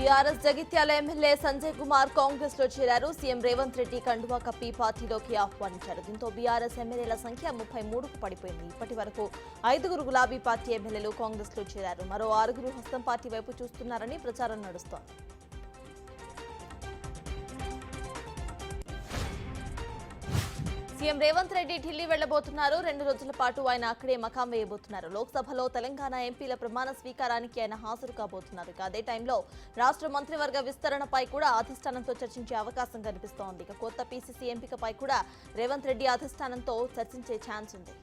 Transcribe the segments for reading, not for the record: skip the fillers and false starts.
BRS Jagtial MLA Sanjay Kumar Congress లో చేరారు. CM Revanth Reddy కండువా కప్పి పార్టీలోకి ఆహ్వానించారు. దీంతో బీఆర్ఎస్ ఎమ్మెల్యేల సంఖ్య 33కు పడిపోయింది. ఇప్పటి వరకు 5గురు గులాబీ పార్టీ ఎమ్మెల్యేలు కాంగ్రెస్ లో చేరారు. మరో 6గురు హస్తం పార్టీ వైపు చూస్తున్నారని ప్రచారం నడుస్తోంది. సీఎం రేవంత్ రెడ్డి ఢిల్లీ వెళ్లబోతున్నారు. 2 రోజుల పాటు ఆయన అక్కడే మకాం వేయబోతున్నారు. లోక్సభలో తెలంగాణ ఎంపీల ప్రమాణ స్వీకారానికి ఆయన హాజరు కాబోతున్నారు. అదే టైంలో రాష్ట్ర మంత్రివర్గ విస్తరణపై కూడా అధిష్టానంతో చర్చించే అవకాశం కనిపిస్తోంది. కొత్త పీసీసీ ఎంపికపై కూడా రేవంత్ రెడ్డి అధిష్టానంతో చర్చించే ఛాన్స్ ఉంది.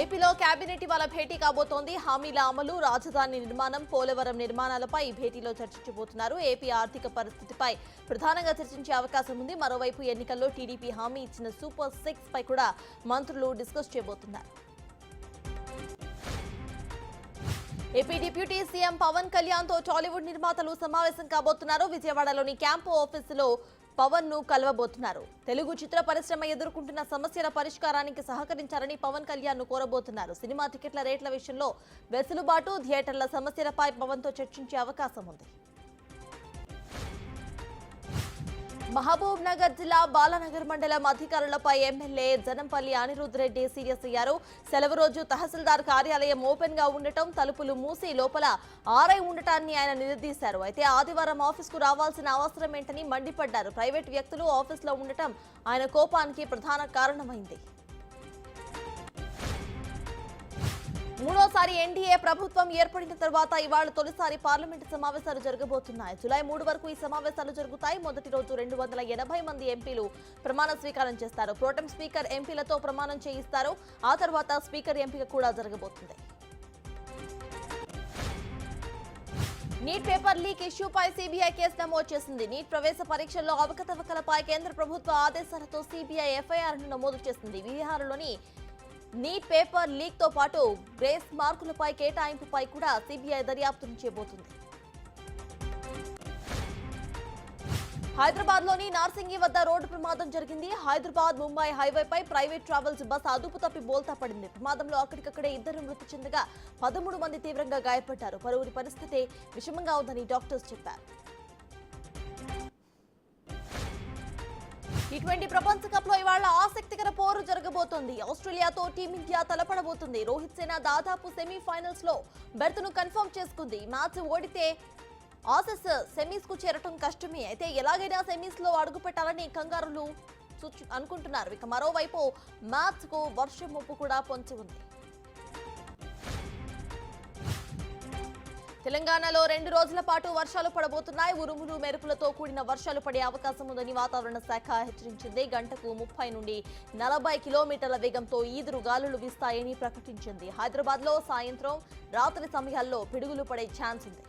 ఏపీలో కేబినెట్ ఇవాళ భేటీ కాబోతోంది. హామీల అమలు, రాజధాని నిర్మాణం, పోలవరం నిర్మాణాలపై ఈ భేటీలో చర్చించబోతున్నారు. ఏపీ ఆర్థిక పరిస్థితిపై ప్రధానంగా చర్చించే అవకాశం ఉంది. మరోవైపు ఎన్నికల్లో టీడీపీ హామీ ఇచ్చిన సూపర్ 6 పై కూడా మంత్రులు డిస్కస్ చేయబోతున్నారు. AP deputy CM Pavan Kalyan తో టాలీవుడ్ నిర్మాతలు సమావేశం కాబోతున్నారు. విజయవాడలోని క్యాంపు ఆఫీసులో పవన్ ను కలవబోతున్నారు. తెలుగు చిత్ర పరిశ్రమ ఎదుర్కొంటున్న సమస్యల పరిష్కారానికి సహకరించాలని పవన్ కళ్యాణ్ ను కోరబోతున్నారు. సినిమా టికెట్ల రేట్ల విషయంలో వెసులుబాటు, థియేటర్ల సమస్యలపై పవన్ తో చర్చించే అవకాశం ఉంది. మహబూబ్ నగర్ జిల్లా బాలానగర్ మండలం అధికారులపై ఎమ్మెల్యే జనంపల్లి అనిరుద్ రెడ్డి సీరియస్ అయ్యారు. సెలవు రోజు తహసీల్దార్ కార్యాలయం ఓపెన్ గా ఉండటం, తలుపులు మూసి లోపల ఆర్ఐ ఉండటాన్ని ఆయన నిలదీశారు. అయితే ఆదివారం ఆఫీస్కు రావాల్సిన అవసరం ఏంటని మండిపడ్డారు. ప్రైవేట్ వ్యక్తులు ఆఫీసులో ఉండటం ఆయన కోపానికి ప్రధాన కారణమైంది. మూడోసారి ఎన్డీఏ ప్రభుత్వం ఏర్పడిన తర్వాత ఇవాళ తొలిసారి పార్లమెంటు సమావేశాలు జరగబోతున్నాయి. జూలై 3 వరకు ఈ సమావేశాలు జరుగుతాయి. మొదటి రోజు 280 మంది ఎంపీలు ప్రమాణ స్వీకారం చేస్తారు. ప్రోటెం స్పీకర్ ఎంపీలతో ప్రమాణం చేయిస్తారు. ఆ తర్వాత స్పీకర్ ఎంపిక కూడా జరగబోతుంది. నీట్ పేపర్ లీక్ ఇష్యూపై సీబీఐ కేసు నమోదు చేసింది. నీట్ ప్రవేశ పరీక్షల్లో అవకతవకలపై కేంద్ర ప్రభుత్వ ఆదేశాలతో సీబీఐ ఎఫ్ఐఆర్ను నమోదు చేసింది. బీహార్లోని నీట్ పేపర్ లీక్ తో పాటు గ్రేస్ మార్కులపై కేటాయింపుపై కూడా సీబీఐ దర్యాప్తును చేయబోతుంది. హైదరాబాద్ లోని నార్సింగి వద్ద రోడ్డు ప్రమాదం జరిగింది. హైదరాబాద్ ముంబై హైవేపై ప్రైవేట్ ట్రావెల్స్ బస్ అదుపు తప్పి బోల్తా పడింది. ప్రమాదంలో అక్కడికక్కడే 2 మృతి చెందగా 13 మంది తీవ్రంగా గాయపడ్డారు. పలువురి పరిస్థితి విషమంగా ఉందని డాక్టర్స్ చెప్పారు. టీ20 ప్రపంచ కప్ లో ఇవాళ ఆసక్తికర పోరు జరగబోతోంది. ఆస్ట్రేలియాతో టీమిండియా తలపడబోతుంది. రోహిత్ సేన దాదాపు సెమీఫైనల్స్ లో బెర్త్ను కన్ఫర్మ్ చేసుకుంది. మ్యాచ్ ఓడితే ఆసెస్ సెమీస్ కు చేరటం కష్టమే. అయితే ఎలాగైనా సెమీస్ లో అడుగు పెట్టాలని కంగారులు అనుకుంటున్నారు. ఇక మరోవైపు మ్యాచ్ కు వర్షం ముప్పు కూడా పొంచి ఉంది. తెలంగాణలో 2 రోజుల పాటు వర్షాలు పడబోతున్నాయి. ఉరుములు మెరుపులతో కూడిన వర్షాలు పడే అవకాశం ఉందని వాతావరణ శాఖ హెచ్చరించింది. గంటకు 30 నుండి 40 కిలోమీటర్ల వేగంతో ఈదురు గాలులు వీస్తాయని ప్రకటించింది. హైదరాబాద్ లో సాయంత్రం, రాత్రి సమయాల్లో పిడుగులు పడే ఛాన్స్ ఉంది.